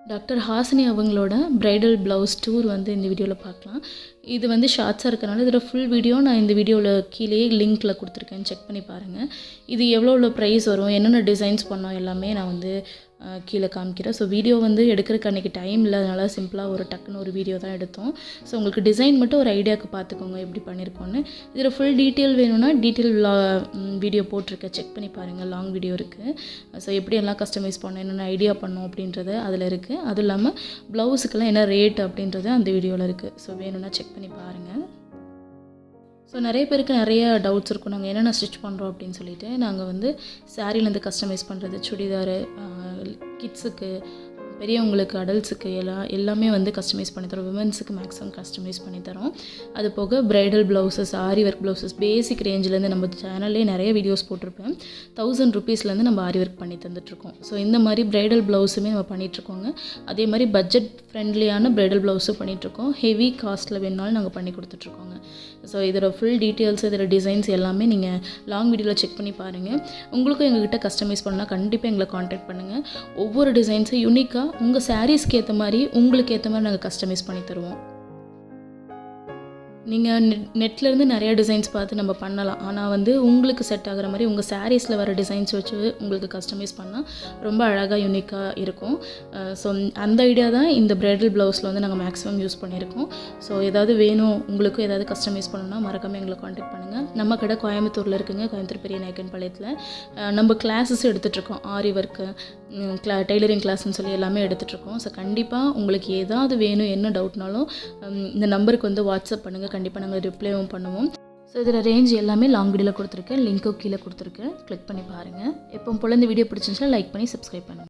Doctor Hasini அவங்களோட bridal blouse tour வந்து இந்த வீடியோவில் பார்க்கலாம். இது வந்து ஷார்ட்ஸாக இருக்கனால இதோட ஃபுல் வீடியோ நான் இந்த வீடியோவில் கீழேயே லிங்க்கில் கொடுத்துருக்கேன், செக் பண்ணி பாருங்கள். இது எவ்வளோ ப்ரைஸ் வரும், என்னென்ன டிசைன்ஸ் பண்ணோம் எல்லாமே நான் வந்து கீழே காமிக்கிறேன். ஸோ வீடியோ வந்து எடுக்கிறதுக்கு அன்றைக்கி டைம் இல்லை, அதனால் சிம்பிளாக ஒரு டக்குன்னு ஒரு வீடியோ தான் எடுத்தோம். ஸோ உங்களுக்கு டிசைன் மட்டும் ஒரு ஐடியாவுக்கு பார்த்துக்கோங்க எப்படி பண்ணியிருக்கோன்னு. இதில் ஃபுல் டீட்டெயில் வேணும்னா டீட்டெயில் வீடியோ போட்டிருக்கேன், செக் பண்ணி பாருங்கள். லாங் வீடியோ இருக்குது. ஸோ எப்படி எல்லாம் கஸ்டமைஸ் பண்ணோம், என்னென்ன ஐடியா பண்ணோம் அப்படின்றது அதில் இருக்குது. அதுவும் இல்லாமல் ப்ளவுஸுக்கெல்லாம் என்ன ரேட் அப்படின்றது அந்த வீடியோவில் இருக்குது. ஸோ வேணும்னா செக் பண்ணி பாருங்கள். ஸோ நிறைய பேருக்கு நிறைய டவுட்ஸ் இருக்கும், நாங்கள் என்னென்ன ஸ்டிச் பண்ணுறோம் அப்படின்னு சொல்லிட்டு. நாங்கள் வந்து சாரீலேருந்து கஸ்டமைஸ் பண்ணுறது, சுடிதாரு, கிட்ஸுக்கு, பெரியவங்களுக்கு, அடல்ட்ஸுக்கு எல்லாமே வந்து கஸ்டமைஸ் பண்ணித்தரோம். விமன்ஸுக்கு மேக்ஸிமம் கஸ்டமைஸ் பண்ணித்தரோம். அது போக பிரைடல் ப்ளவுசஸ், ஆரி ஒர்க் ப்ளவுசஸ், பேசிக் ரேஞ்சிலேருந்து நம்ம சேனல்லே நிறைய வீடியோஸ் போட்டிருப்பேன். 1000 ருபீஸ்லேருந்து நம்ம ஆரி ஒர்க் பண்ணி தந்துட்டுருக்கோம். ஸோ இந்த மாதிரி பிரைடல் ப்ளவுஸுமே நம்ம பண்ணிகிட்ருக்கோங்க. அதே மாதிரி பட்ஜெட் ஃப்ரெண்ட்லியான பிரைடல் ப்ளவுஸும் பண்ணிகிட்ருக்கோம். ஹெவி காஸ்ட்டில் வேணுனாலும் நாங்கள் பண்ணி கொடுத்துட்ருக்கோங்க. ஸோ இதோட ஃபுல் டீட்டெயில்ஸ், இதோட டிசைன்ஸ் எல்லாமே நீங்கள் லாங் வீடியோவில் செக் பண்ணி பாருங்கள். உங்களுக்கும் எங்ககிட்ட கஸ்டமைஸ் பண்ணால் கண்டிப்பாக எங்களை காண்டாக்ட் பண்ணுங்கள். ஒவ்வொரு டிசைன்ஸும் யூனிக்காக உங்கள் சாரீஸ்க்கு ஏற்ற மாதிரி, உங்களுக்கு ஏற்ற மாதிரி நாங்கள் கஸ்டமைஸ் பண்ணி தருவோம். நீங்கள் நெட்லேருந்து நிறைய டிசைன்ஸ் பார்த்து நம்ம பண்ணலாம். ஆனால் வந்து உங்களுக்கு செட் ஆகிற மாதிரி உங்கள் சாரீஸில் வர டிசைன்ஸ் வச்சு உங்களுக்கு கஸ்டமைஸ் பண்ணால் ரொம்ப அழகாக யூனிக்காக இருக்கும். ஸோ அந்த ஐடியா தான் இந்த பிரைடல் ப்ளவுஸில் வந்து நாங்கள் மேக்ஸிமம் யூஸ் பண்ணியிருக்கோம். ஸோ ஏதாவது வேணும், உங்களுக்கும் ஏதாவது கஸ்டமைஸ் பண்ணணும்னா மறக்காமல் எங்களை காண்டாக்ட் பண்ணுங்கள். நம்ம கடை கோயம்புத்தூரில் இருக்குங்க, கோயம்புத்தூர் பெரிய நாயக்கன் பாளையத்தில். நம்ம கிளாஸஸ் எடுத்துகிட்ருக்கோம், ஆரி ஒர்க்கு, டெய்லரிங் கிளாஸ்ன்னு சொல்லி எல்லாமே எடுத்துகிட்ருக்கோம். ஸோ கண்டிப்பாக உங்களுக்கு ஏதாவது வேணும், என்ன டவுட்னாலும் இந்த நம்பருக்கு வந்து வாட்ஸ்அப் பண்ணுங்கள், கண்டிப்பாக நாங்கள் ரிப்ளைவும் பண்ணுவோம். ஸோ இதில் ரேஞ்ச் எல்லாமே லாங் வீடியோவில் கொடுத்துருக்கேன், லிங்க்கும் கீழே கொடுத்துருக்கேன், கிளிக் பண்ணி பாருங்கள். எப்போ போல் இந்த வீடியோ பிடிச்சிருந்துச்சுன்னா லைக் பண்ணி சப்ஸ்கிரைப் பண்ணுங்கள்.